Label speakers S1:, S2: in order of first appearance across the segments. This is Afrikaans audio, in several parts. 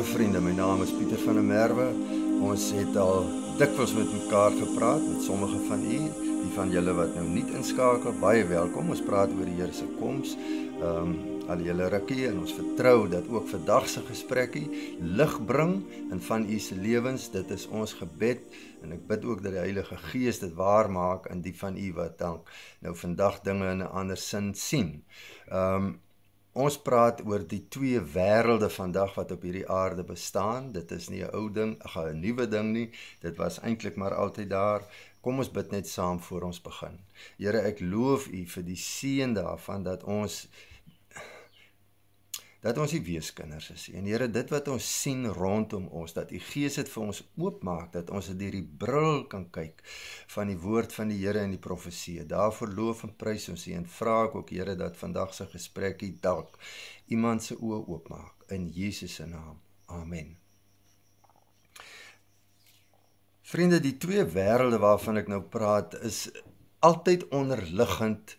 S1: Goeiemôre vriende, my naam is Pieter van der Merwe. Ons het al dikwels met mekaar gepraat, met sommige van u, die van julle wat nou nie inskakel, baie welkom. Ons praat oor die Here se koms, al julle rukkie, en ons vertrou dat ook vandag se gesprekkie lig bring in van u se lewens. Dit is ons gebed, en ek bid ook dat die Heilige Gees dit waar maak in die van u wat dan nou vandag dinge in 'n ander sin sien. Ons praat oor die twee wêrelde vandag wat op hierdie aarde bestaan. Dit is nie 'n ou ding, 'n nuwe ding nie. Dit was eintlik maar altyd daar. Kom ons bid net saam voor ons begin. Here, ek loof u vir die seën daarvan dat ons die weeskinders is. En Here, dit wat ons sien rondom ons, dat u Gees dit vir ons oopmaak, dat ons deur die bril kan kyk van die woord van die Here en die profesie. Daarvoor loof en prys ons u en vra ek ook, Here, dat vandag se gesprekkie dalk iemand se oë oopmaak in Jesus se naam. Amen. Vriende, die twee wêrelde waarvan ek nou praat is altyd onderliggend.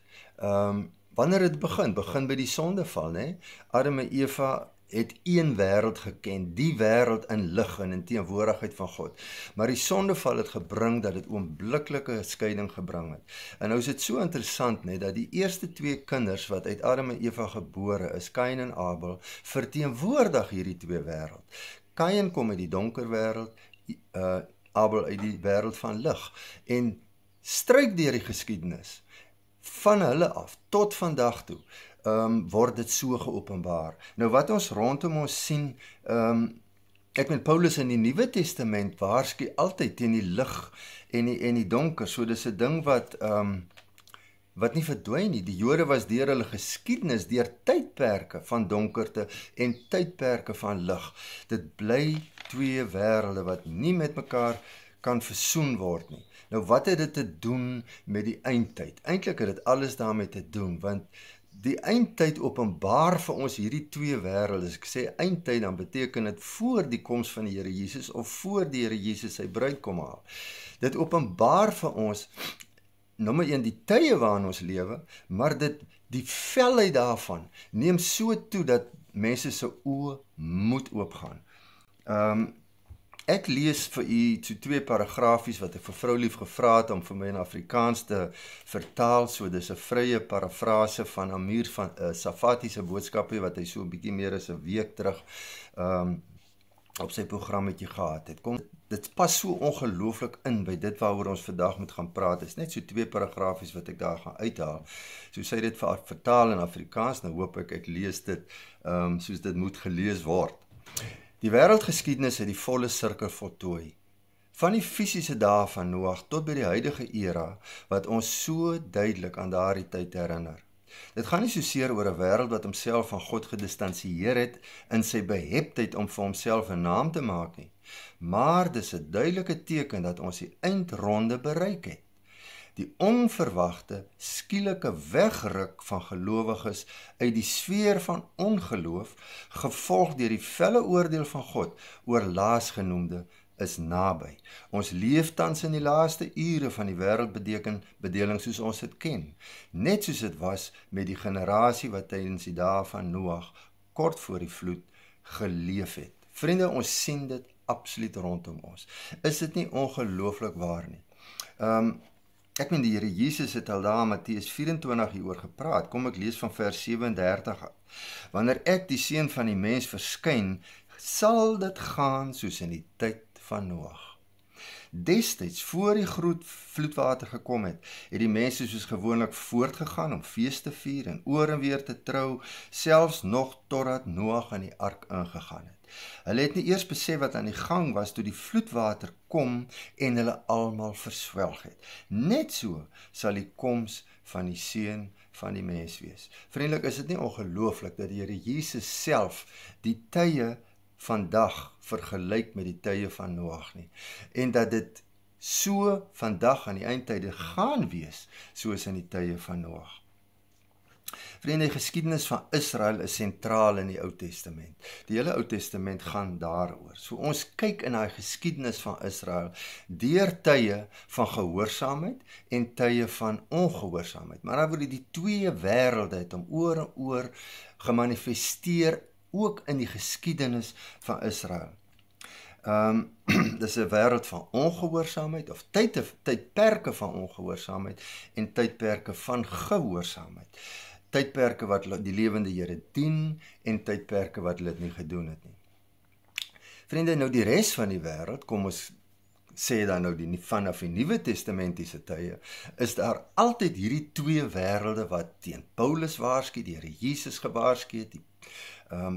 S1: Wanneer het begin by die sondeval, né? Adam en Eva het een wêreld geken, die wêreld in lig en in teenwoordigheid van God. Maar die sondeval het gebring dat dit oombliklike skeiding gebring het. En nou is dit so interessant, né, dat die eerste twee kinders wat uit Adam en Eva gebore is, Kain en Abel, verteenwoordig hierdie twee wêreld. Kain kom uit die donker wêreld, Abel uit die wêreld van lig, en stryk deur die geskiedenis. Van hulle af, tot vandag toe, word dit so geopenbaar. Nou wat ons rondom ons sien, ek met Paulus in die Nuwe Testament waarsku altyd teen die lig en die donker, so dis 'n ding wat nie verdwyn nie. Die Jode was deur hulle geskiedenis, deur tydperke van donkerte en tydperke van lig. Dit bly twee wêrelde wat nie met mekaar kan versoen word nie. Nou wat het dit te doen met die eindtyd? Eintlik het dit alles daarmee te doen, want die eindtyd openbaar vir ons hierdie twee wêrelde. As ek sê eindtyd, dan beteken dit voor die koms van die Here Jesus of voor die Here Jesus sy bruid kom haal. Dit openbaar vir ons nommer 1 die tye waarin ons lewe, maar die felheid daarvan neem so toe dat mense se oë moet oopgaan. Ek lees vir u so twee paragrafies wat ek vir vrou lief gevra het om vir my in Afrikaans te vertaal, so dis 'n vrye parafrase van Amir van Safati se boodskappe wat hy so 'n bietjie meer as 'n week terug op sy programmetjie gehad het. Dit pas so ongelooflik in by dit waaroor ons vandag moet gaan praat. Dit is net so twee paragrafies wat ek daar gaan uithaal. So sy dit vertaal in Afrikaans, nou hoop ek lees dit soos dit moet gelees word. Die wêreldgeskiedenis het die volle sirkel voltooi. Van die fisiese dae van Noag tot by die huidige era, wat ons so duidelik aan daardie tyd herinner. Dit gaan nie soseer oor 'n wêreld wat homself van God gedistansieer het in sy beheptheid om vir homself 'n naam te maak nie, maar dis 'n duidelike teken dat ons die eindronde bereik het. Die onverwagte, skielike wegruk van gelowiges uit die sfeer van ongeloof, gevolg deur die felle oordeel van God oor laasgenoemde, is naby. Ons leef tans in die laaste ure van die wêreldbedeling soos ons dit ken, net soos dit was met die generasie wat tydens die dae van Noag kort voor die vloed geleef het. Vriende, ons sien dit absoluut rondom ons. Is dit nie ongelooflik waar nie? Ek meen die Here Jesus het al daar in Matteus 24 hieroor gepraat. Kom ek lees van vers 37 af. Wanneer ek die seun van die mens verskyn, sal dit gaan soos in die tyd van Noag. Destyds, voor die groot vloedwater gekom het die mense soos gewoonlik voortgegaan om fees te vier en oor en weer te trou, selfs nog totdat Noag in die ark ingegaan het. Hulle het nie eers besef wat aan die gang was toe die vloedwater kom en hulle almal verswelg het. Net so sal die koms van die seun van die mens wees. Vriendelik, is dit nie ongelooflik dat die Here Jesus self die tye vandag vergelyk met die tye van Noag nie, en dat dit so vandag aan die eindtyde gaan wees, soos in die tye van Noag. Vriende, die geskiedenis van Israel is sentraal in die Ou Testament. Die hele Ou Testament gaan daaroor. So ons kyk in daai geskiedenis van Israel deur tye van gehoorsaamheid en tye van ongehoorsaamheid. Maar dan word die twee wêrelde het om oor en oor gemanifesteer ook in die geskiedenis van Israel. Dis 'n wêreld van ongehoorsaamheid of tydperke van ongehoorsaamheid en tydperke van gehoorsaamheid. Tydperke wat die lewende Here dien en tydperke wat hulle dit nie gedoen het nie. Vriende, nou die res van die wêreld, kom ons sê dan nou vanaf die Nuwe Testamentiese tye, is daar altyd hierdie twee wêrelde wat teen Paulus waarsku, die Here Jesus gewaarsku het,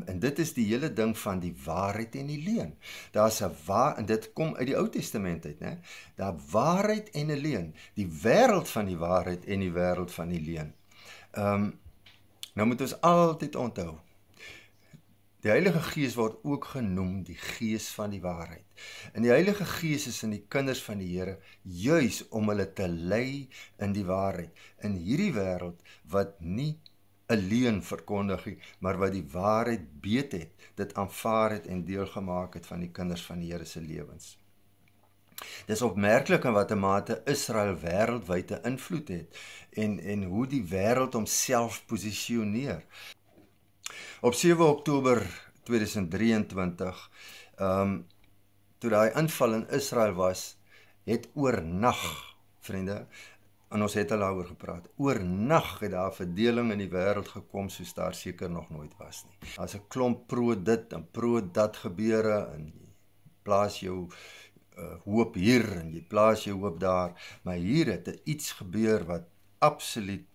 S1: en dit is die hele ding van die waarheid en die leuen. Daar's 'n en dit kom uit die Ou Testament uit, né? Daar waarheid en 'n leuen, die wêreld van die waarheid en die wêreld van die leuen. Nou moet ons altyd onthou, die Heilige Gees word ook genoem die Gees van die waarheid. En die Heilige Gees is in die kinders van die Here juis om hulle te lei in die waarheid. In hierdie wêreld wat nie 'n leuen verkondig nie, maar wat die waarheid beet het, dit aanvaar het en deel gemaak het van die kinders van die Here se lewens. Dis opmerklik in watter mate Israel wêreldwyd 'n invloed het en hoe die wêreld homself posisioneer. Op 7 Oktober 2023, toe daai inval in Israel was, het oornag, vriende, en ons het al daaroor gepraat, oornag het daar 'n verdeling in die wêreld gekom soos daar seker nog nooit was nie. As 'n klomp pro dit en pro dat gebeure, en jy plaas jou hoop hier en jy plaas jou hoop daar, maar hier het iets gebeur wat absoluut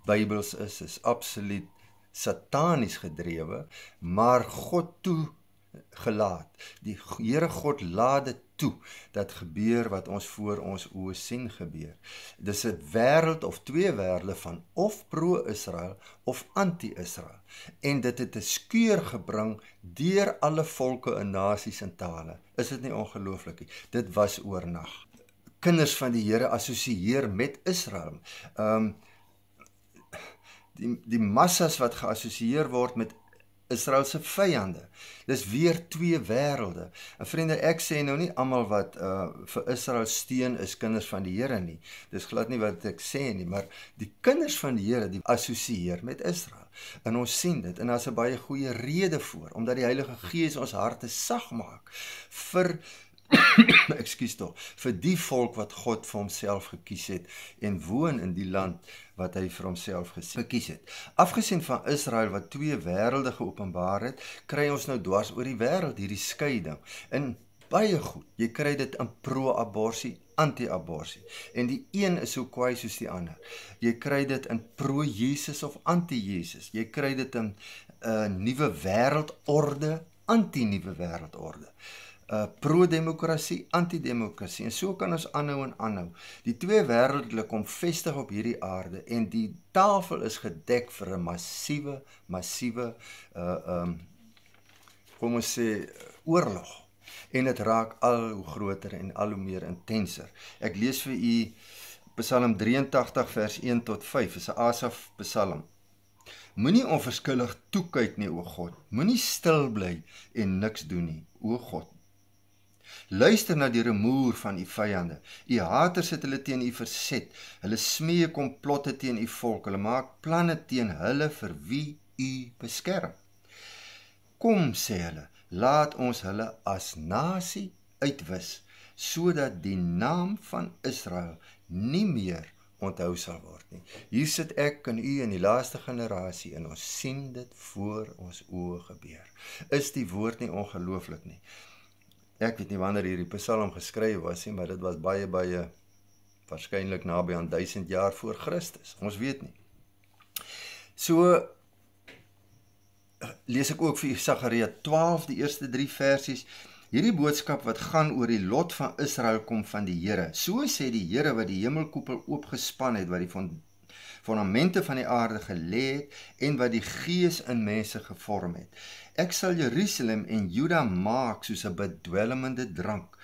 S1: Bybels is absoluut satanies gedrewe, maar God toegelaat. Die Here God laat dit toe, dat gebeur wat ons voor ons oë sien gebeur. Dis 'n wêreld of twee wêrelde van of pro-Israel of anti-Israel. En dit het 'n skeur gebring deur alle volke en nasies en tale. Is dit nie ongelooflik nie? Dit was oornag. Kinders van die Here assosieer met Israel. Die massas wat geassosieer word met Israel se vyande. Dis weer twee wêrelde. En vriende, ek sê nou nie almal wat vir Israel steun is kinders van die Here nie. Dis glad nie wat ek sê nie, maar die kinders van die Here, die assosieer met Israel. En ons sien dit, en daar's 'n baie goeie rede voor, omdat die Heilige Gees ons harte sag maak vir vir die volk wat God vir homself gekies het en woon in die land wat hy vir homself gekies het. Afgesien van Israel wat twee wêrelde geopenbaar het, kry ons nou dwars oor die wêreld hierdie skeiding. En baie goed, jy kry dit in pro-aborsie, anti-aborsie. En die een is so kwaai soos die ander. Jy kry dit in pro-Jesus of anti-Jesus. Jy kry dit in nuwe wêreldorde, anti-nuwe wêreldorde. Pro-demokrasie, antidemokrasie, en so kan ons aanhou en aanhou. Die twee wêrelde kom vestig op hierdie aarde, en die tafel is gedek vir 'n massiewe, kom ons sê, oorlog, en dit raak al hoe groter en al hoe meer intenser. Ek lees vir u Psalm 83 vers 1 tot 5, is 'n Asaf Psalm. Moenie onverskillig toekyk nie, o God, moenie stil bly en niks doen nie, o God. Luister na die rumoer van u vyande. U haters het hulle teen u verset. Hulle smee komplotte teen u volk. Hulle maak planne teen hulle vir wie u beskerm. Kom, sê hulle, laat ons hulle as nasie uitwis, sodat die naam van Israel nie meer onthou sal word nie. Hier sit ek en u in die laaste generasie, en ons sien dit voor ons oë gebeur. Is die woord nie ongelooflik nie? Ek weet nie wanneer hierdie Psalm geskryf was nie, maar dit was baie waarskynlik naby aan 1000 jaar voor Christus. Ons weet nie. So lees ek ook vir Sagaria 12, die eerste 3 versies. Hierdie boodskap wat gaan oor die lot van Israel kom van die Here. So sê die Here wat die hemelkoepel oopgespan het, wat die fondamente van die aarde gelê het en wat die Gees in mense gevorm het. Ek sal Jerusalem en Juda maak soos 'n bedwelmende drank.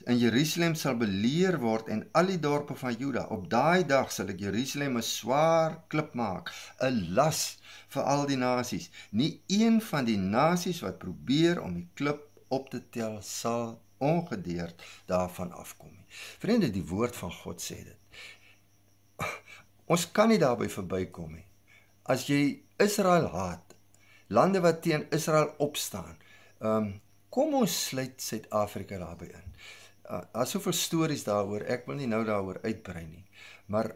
S1: In Jerusalem sal beleer word en al die dorpe van Juda. Op daai dag sal ek Jerusalem 'n swaar klip maak, 'n las vir al die nasies. Nie een van die nasies wat probeer om die klip op te tel, sal ongedeerd daarvan afkom. Vriende, die woord van God sê dit. Ons kan nie daarby verbykom nie. As jy Israel haat, lande wat teen Israel opstaan. Kom ons sluit Suid-Afrika daarby in. Daar's soveel stories daaroor, ek wil nie nou daaroor uitbrei nie, maar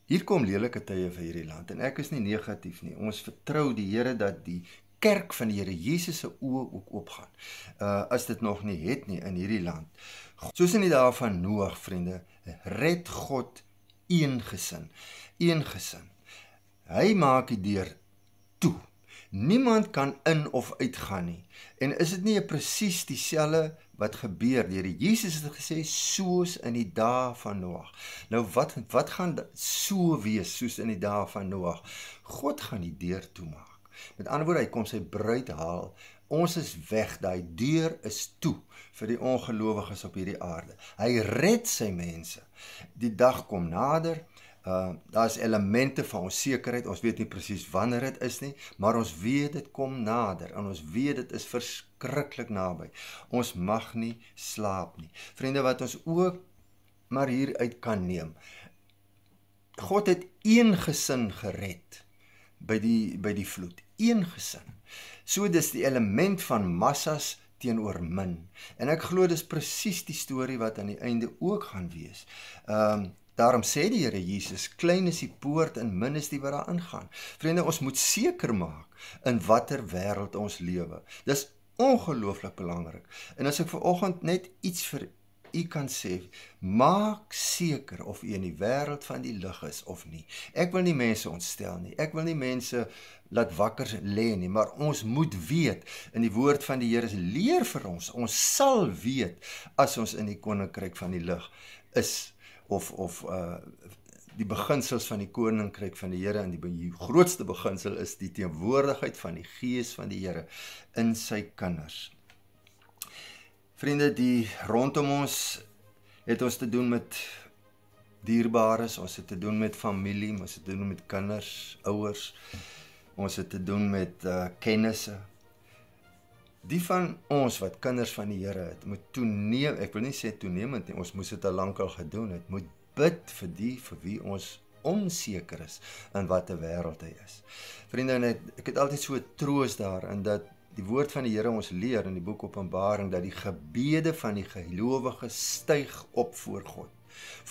S1: hier kom lelike tye vir hierdie land, en ek is nie negatief nie, ons vertrou die Here dat die kerk van die Here Jesus se oë ook oopgaan, as dit nog nie het nie in hierdie land. Soos in die dae van Noag, vriende, red God een gesin. Hy maak die deur toe. Niemand kan in of uitgaan nie. En is dit nie presies dieselfde wat gebeur? Die Here Jesus het gesê, soos in die dae van Noag. Nou wat gaan so wees, soos in die dae van Noag? God gaan die deur toemaak. Met ander woorde, hy kom sy bruid haal. Ons is weg, daai deur is toe vir die ongelowiges op hierdie aarde. Hy red sy mense. Die dag kom nader. Daar is elemente van onsekerheid, ons weet nie presies wanneer dit is nie, maar ons weet dit kom nader, en ons weet dit is verskriklik naby. Ons mag nie slaap nie. Vriende, wat ons ook maar hieruit kan neem, God het een gesin gered by die vloed, een gesin. So dis die element van massas teenoor min, en ek glo dis presies die storie wat aan die einde ook gaan wees. Daarom sê die Here Jesus, klein is die poort en min is die wat daar ingaan. Vriende, ons moet seker maak in watter wêreld ons lewe. Dis ongelooflik belangrik. En as ek vanoggend net iets vir u kan sê, maak seker of u in die wêreld van die lig is of nie. Ek wil nie mense ontstel nie. Ek wil nie mense laat wakker lê nie, maar ons moet weet, in die woord van die Here leer vir ons, ons sal weet as ons in die koninkryk van die lig is, of die beginsels van die koninkryk van die Here, en die grootste beginsel is die teenwoordigheid van die Gees van die Here in sy kinders. Vriende, die rondom ons het ons te doen met dierbares, ons het te doen met familie, ons het te doen met kinders, ouers, ons het te doen met kennisse. Die van ons wat kinders van die Here het, moet toeneem, ek wil nie sê toenemend nie, ons moes dit al lankal gedoen het, moet bid vir wie ons onseker is in watter wêreld hy is. Vriende, ek het altyd so troos daarin dat die woord van die Here ons leer in die boek Openbaring, dat die gebede van die gelowige styg op voor God,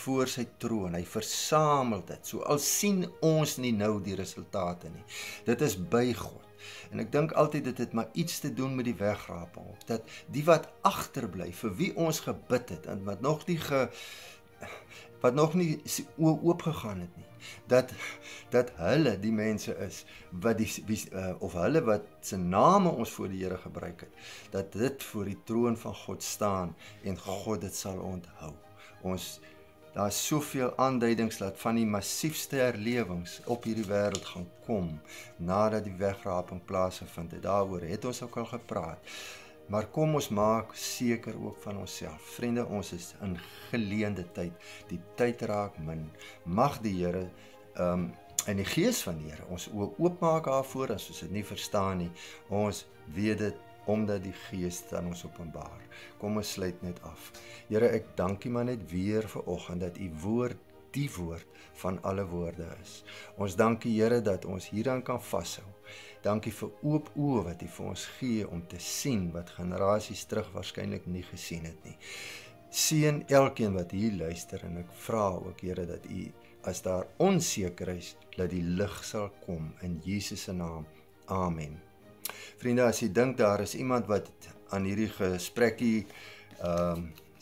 S1: voor sy troon, hy versamel dit, so al sien ons nie nou die resultate nie, dit is by God. En ek dink altyd dit het maar iets te doen met die wegraping, dat die wat agterbly, vir wie ons gebid het, en wat nog nie oopgegaan het nie, dat hulle die mense is, of hulle wat se name ons voor die Here gebruik het, dat dit voor die troon van God staan, en God dit sal onthou. Daar is soveel aanduidings dat van die massiefste herlewings op hierdie wêreld gaan kom, nadat die wegraping plaasgevind het. Daaroor het ons ook al gepraat. Maar kom ons maak seker ook van onsself. Vriende, ons is in geleende tyd. Die tyd raak min. Mag die Here, in die Gees van die Here, ons oopmaak daarvoor, as ons dit nie verstaan nie. Ons weet dit, omdat die Gees aan ons openbaar. Kom ons sluit net af. Here, ek dank U maar net weer vanoggend dat U woord die woord van alle woorde is. Ons dank U, Here, dat ons hieraan kan vashou. Dankie vir oop oë wat U vir ons gee om te sien wat generasies terug waarskynlik nie gesien het nie. Seën elkeen wat hier luister, en ek vra ook, Here, dat U, as daar onseker is, dat die lig sal kom in Jesus se naam. Amen. Vriende, as jy dink daar is iemand wat aan hierdie gesprekkie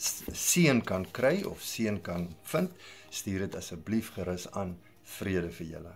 S1: seën kan kry of seën kan vind, stuur dit asseblief gerus aan. Vrede vir julle.